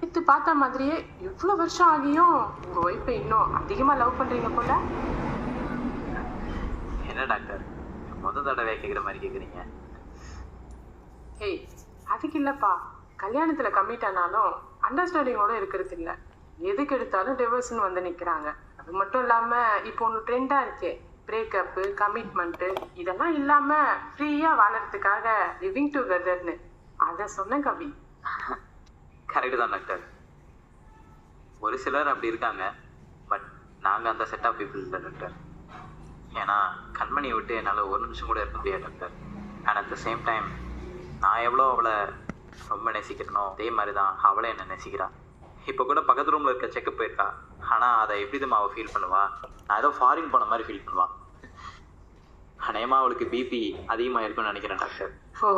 நேற்று பார்த்த மாதிரியே இவ்வளோ வருஷம் ஆகியும் உங்கள் ஒய்ஃபை இன்னும் அதிகமாக லவ் பண்ணுறீங்க போல. என்ன டாக்டர் தடவை கேட்குற மாதிரி கேட்குறீங்க? ஏய், அதுக்கு இல்லைப்பா, கல்யாணத்தில் கமிட் ஆனாலும் அண்டர்ஸ்டாண்டிங்கோட இருக்கிறது இல்லை. எதுக்கு எடுத்தாலும் டிவோர்ஸ்னு வந்து நிற்கிறாங்க. அது மட்டும் இல்லாமல் இப்போ ஒன்று ட்ரெண்டாக இருக்கே, பிரேக்கப்பு, கமிட்மெண்ட்டு, இதெல்லாம் இல்லாமல் ஃப்ரீயாக வாழறதுக்காக லிவிங் டுகெதர்னு. அதை சொன்ன கவி. கரெக்டு தான் டாக்டர். ஒரு சிலர் அப்படி இருக்காங்க, பட் நாங்கள் அந்த செட் ஆஃப் பீப்புள் இல்லை டாக்டர். ஏன்னா கண்மணியை விட்டு என்னால் ஒரு நிமிஷம் கூட இருக்க முடியாது doctor. And at the same time நான் எவ்வளோ அவளை ரொம்ப நேசிக்கிறனோ அதே மாதிரி தான் அவளை என்னை நேசிக்கிறாள். இப்போ கூட பக்கத்து ரூமில் இருக்க செக்கப் போயிருக்கா. ஆனால் அதை எப்படி தான் அவள் ஃபீல் பண்ணுவா, நான் ஏதோ ஃபாரின் போன மாதிரி ஃபீல் பண்ணுவாள். அநேகமாக அவளுக்கு பிபி அதிகமாக இருக்குன்னு நினைக்கிறேன் டாக்டர். ஓ,